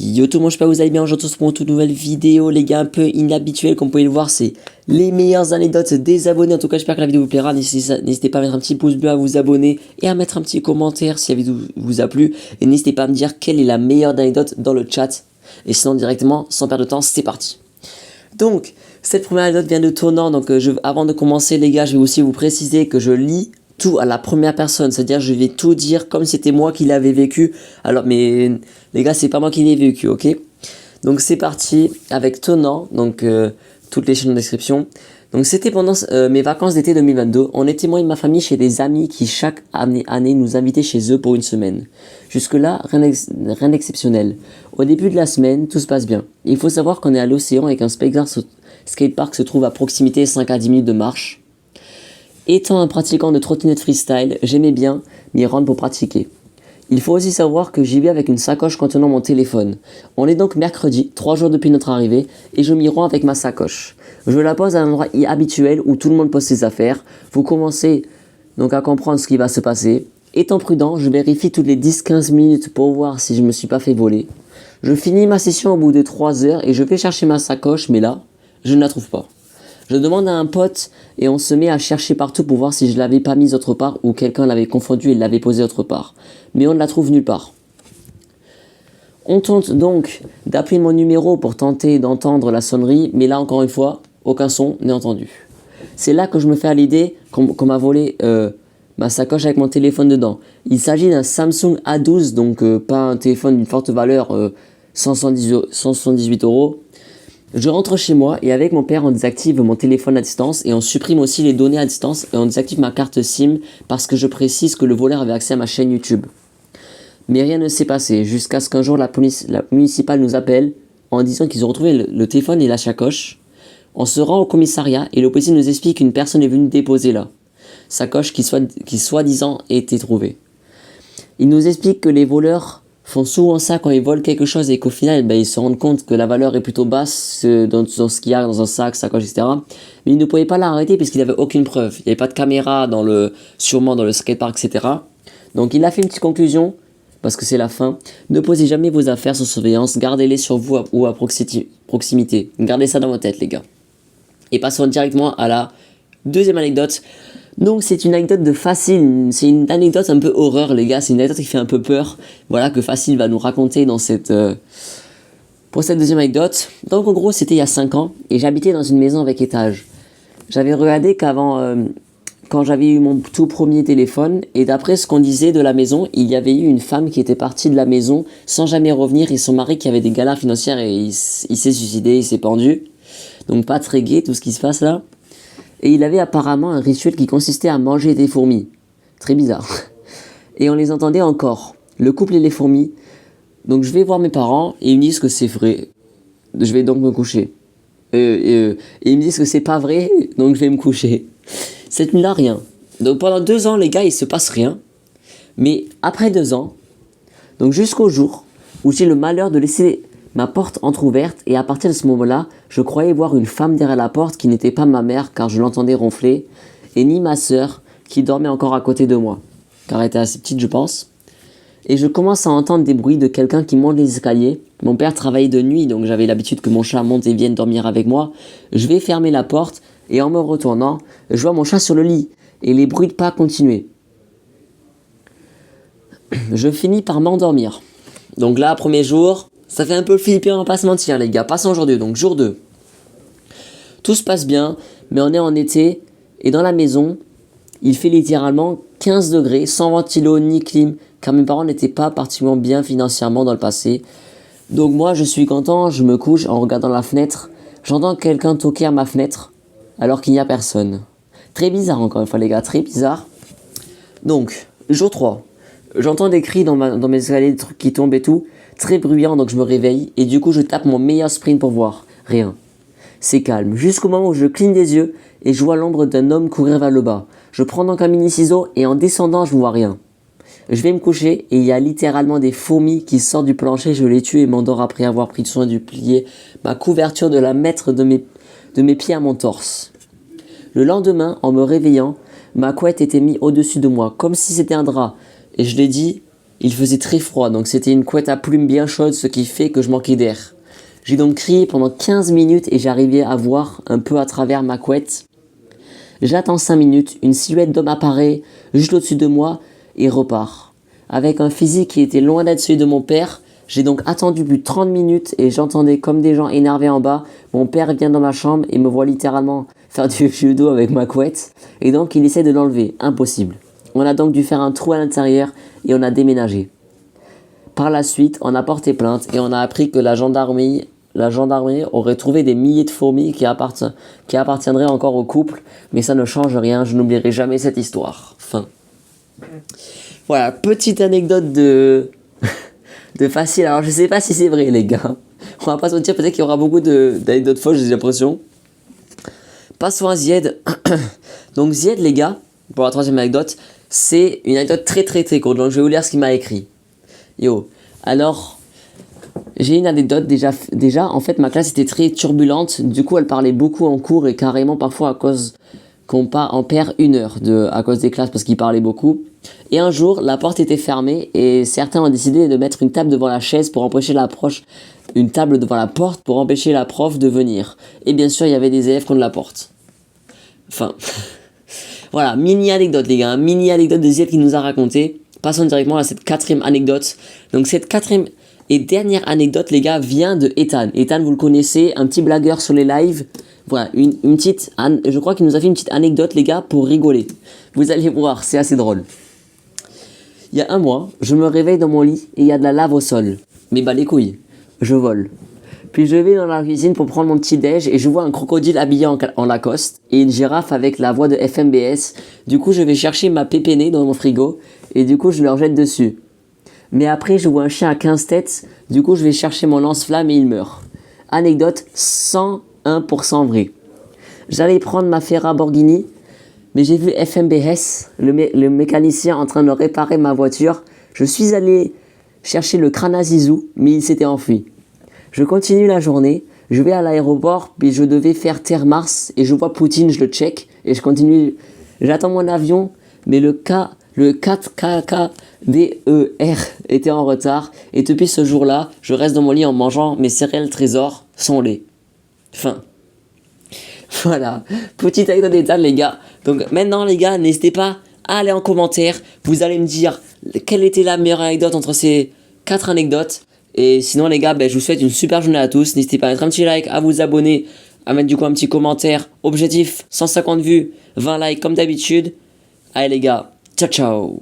Yo tout le monde, j'espère que vous allez bien. Aujourd'hui, on se retrouve pour une toute nouvelle vidéo, les gars, un peu inhabituelle, comme vous pouvez le voir, c'est les meilleures anecdotes des abonnés. En tout cas, j'espère que la vidéo vous plaira. N'hésitez pas à mettre un petit pouce bleu, à vous abonner et à mettre un petit commentaire si la vidéo vous a plu. Et n'hésitez pas à me dire quelle est la meilleure anecdote dans le chat. Et sinon, directement, sans perdre de temps, c'est parti. Donc, cette première anecdote vient de Tonnant. Donc, avant de commencer, les gars, je vais aussi vous préciser que je lis tout à la première personne, c'est-à-dire je vais tout dire comme si c'était moi qui l'avais vécu. Alors, mais les gars, c'est pas moi qui l'ai vécu, ok? Donc c'est parti avec Tonnant, donc toutes les chaînes de description. Donc c'était pendant mes vacances d'été 2022. On était moi et ma famille chez des amis qui chaque année nous invitaient chez eux pour une semaine. Jusque-là, rien d'exceptionnel. Au début de la semaine, tout se passe bien. Il faut savoir qu'on est à l'océan et qu'un skatepark se trouve à proximité, 5 à 10 minutes de marche. Étant un pratiquant de trottinette freestyle, j'aimais bien m'y rendre pour pratiquer. Il faut aussi savoir que j'y vais avec une sacoche contenant mon téléphone. On est donc mercredi, 3 jours depuis notre arrivée, et je m'y rends avec ma sacoche. Je la pose à un endroit habituel où tout le monde pose ses affaires. Vous commencez donc à comprendre ce qui va se passer. Étant prudent, je vérifie toutes les 10-15 minutes pour voir si je me suis pas fait voler. Je finis ma session au bout de 3 heures et je vais chercher ma sacoche, mais là, je ne la trouve pas. Je demande à un pote et on se met à chercher partout pour voir si je l'avais pas mise autre part ou quelqu'un l'avait confondue et l'avait posée autre part. Mais on ne la trouve nulle part. On tente donc d'appeler mon numéro pour tenter d'entendre la sonnerie, mais là encore une fois, aucun son n'est entendu. C'est là que je me fais à l'idée qu'on m'a volé ma sacoche avec mon téléphone dedans. Il s'agit d'un Samsung A12, donc pas un téléphone d'une forte valeur, 178 euros. Je rentre chez moi et avec mon père on désactive mon téléphone à distance et on supprime aussi les données à distance et on désactive ma carte SIM parce que je précise que le voleur avait accès à ma chaîne YouTube. Mais rien ne s'est passé jusqu'à ce qu'un jour la police municipale nous appelle en disant qu'ils ont retrouvé le téléphone et la sacoche. On se rend au commissariat et le policier nous explique qu'une personne est venue déposer la sacoche qui soi-disant été trouvée. Il nous explique que les voleurs font souvent ça quand ils volent quelque chose et qu'au final ils se rendent compte que la valeur est plutôt basse dans ce qu'il y a dans un sac, sacoche, etc. Mais ils ne pouvaient pas l'arrêter parce qu'il n'avait aucune preuve. Il n'y avait pas de caméra sûrement dans le skatepark, etc. Donc il a fait une petite conclusion, parce que c'est la fin. Ne posez jamais vos affaires sous surveillance, gardez-les sur vous ou à proximité. Gardez ça dans votre tête, les gars. Et passons directement à la deuxième anecdote. Donc c'est une anecdote de Facile, c'est une anecdote un peu horreur les gars, c'est une anecdote qui fait un peu peur, voilà que Facile va nous raconter dans pour cette deuxième anecdote. Donc en gros c'était il y a 5 ans et j'habitais dans une maison avec étage. J'avais regardé qu'avant, quand j'avais eu mon tout premier téléphone et d'après ce qu'on disait de la maison, il y avait eu une femme qui était partie de la maison sans jamais revenir et son mari qui avait des galères financières et il s'est suicidé, il s'est pendu. Donc pas très gai tout ce qui se passe là. Et il avait apparemment un rituel qui consistait à manger des fourmis. Très bizarre. Et on les entendait encore. Le couple et les fourmis. Donc je vais voir mes parents et ils me disent que c'est vrai. Je vais donc me coucher. Et ils me disent que c'est pas vrai, donc je vais me coucher. Cette nuit-là, rien. Donc pendant 2 ans, les gars, il se passe rien. Mais après 2 ans, donc jusqu'au jour où j'ai le malheur de laisser ma porte entrouverte et à partir de ce moment-là, je croyais voir une femme derrière la porte qui n'était pas ma mère car je l'entendais ronfler et ni ma sœur qui dormait encore à côté de moi car elle était assez petite je pense. Et je commence à entendre des bruits de quelqu'un qui monte les escaliers. Mon père travaillait de nuit donc j'avais l'habitude que mon chat monte et vienne dormir avec moi. Je vais fermer la porte et en me retournant, je vois mon chat sur le lit et les bruits de pas continuaient. Je finis par m'endormir. Donc là, premier jour, ça fait un peu flipper, on va pas se mentir les gars. Passons aujourd'hui, donc jour 2. Tout se passe bien, mais on est en été, et dans la maison, il fait littéralement 15 degrés, sans ventilo ni clim, car mes parents n'étaient pas particulièrement bien financièrement dans le passé. Donc moi, je suis content, je me couche en regardant la fenêtre. J'entends quelqu'un toquer à ma fenêtre, alors qu'il n'y a personne. Très bizarre encore une fois les gars, très bizarre. Donc, jour 3. J'entends des cris dans mes escaliers, des trucs qui tombent et tout. Très bruyant, donc je me réveille et du coup je tape mon meilleur sprint pour voir. Rien. C'est calme, jusqu'au moment où je cligne des yeux et je vois l'ombre d'un homme courir vers le bas. Je prends donc un mini ciseau et en descendant je ne vois rien. Je vais me coucher et il y a littéralement des fourmis qui sortent du plancher, je les tue et m'endors après avoir pris soin de plier ma couverture de la mettre de mes pieds à mon torse. Le lendemain, en me réveillant, ma couette était mise au-dessus de moi, comme si c'était un drap. Et je l'ai dit, Il faisait très froid, donc c'était une couette à plumes bien chaude, ce qui fait que je manquais d'air. J'ai donc crié pendant 15 minutes et j'arrivais à voir un peu à travers ma couette. J'attends 5 minutes, une silhouette d'homme apparaît juste au-dessus de moi et repart. Avec un physique qui était loin d'être celui de mon père, j'ai donc attendu plus de 30 minutes et j'entendais comme des gens énervés en bas. Mon père vient dans ma chambre et me voit littéralement faire du judo avec ma couette. Et donc il essaie de l'enlever, impossible. On a donc dû faire un trou à l'intérieur et on a déménagé. Par la suite, on a porté plainte et on a appris que la gendarmerie aurait trouvé des milliers de fourmis qui appartiendraient encore au couple. Mais ça ne change rien, je n'oublierai jamais cette histoire. Fin. Voilà, petite anecdote de facile. Alors je sais pas si c'est vrai les gars. On va pas se mentir, peut-être qu'il y aura beaucoup d'anecdotes fausses, j'ai l'impression. Passons à Zied. Donc Zied les gars, pour la troisième anecdote, c'est une anecdote très très très courte. Donc je vais vous lire ce qu'il m'a écrit. Yo, alors j'ai une anecdote déjà en fait ma classe était très turbulente. Du coup elle parlait beaucoup en cours et carrément parfois à cause on perd 1 heure à cause des classes parce qu'ils parlaient beaucoup. Et un jour, la porte était fermée et certains ont décidé de mettre une table devant la chaise pour empêcher une table devant la porte pour empêcher la prof de venir. Et bien sûr, il y avait des élèves contre la porte. Enfin, voilà, mini anecdote les gars, mini anecdote de Zied qui nous a raconté. Passons directement à cette 4e anecdote. Donc cette 4e et dernière anecdote les gars vient de Ethan. Ethan vous le connaissez, un petit blagueur sur les lives. Voilà, une petite, je crois qu'il nous a fait une petite anecdote les gars pour rigoler. Vous allez voir, c'est assez drôle. Il y a 1 mois, je me réveille dans mon lit et il y a de la lave au sol. Mais bah les couilles, je vole. Puis je vais dans la cuisine pour prendre mon petit déj et je vois un crocodile habillé en Lacoste et une girafe avec la voix de FMBS. Du coup je vais chercher ma pépénée dans mon frigo et du coup je leur jette dessus. Mais après je vois un chien à 15 têtes, du coup je vais chercher mon lance-flamme et il meurt. Anecdote 101% vrai. J'allais prendre ma Ferrari, mais j'ai vu FMBS, le mécanicien en train de réparer ma voiture. Je suis allé chercher le crâne à Zizou, mais il s'était enfui. Je continue la journée, je vais à l'aéroport, puis je devais faire Terre-Mars, et je vois Poutine, je le check, et je continue. J'attends mon avion, mais le 4KKDER était en retard, et depuis ce jour-là, je reste dans mon lit en mangeant mes céréales trésors sans lait. Fin. Voilà, petite anecdote d'Ethan les gars. Donc maintenant les gars, n'hésitez pas à aller en commentaire. Vous allez me dire quelle était la meilleure anecdote entre ces 4 anecdotes. Et sinon les gars, je vous souhaite une super journée à tous. N'hésitez pas à mettre un petit like, à vous abonner, à mettre du coup un petit commentaire. Objectif 150 vues, 20 likes comme d'habitude. Allez les gars, ciao ciao.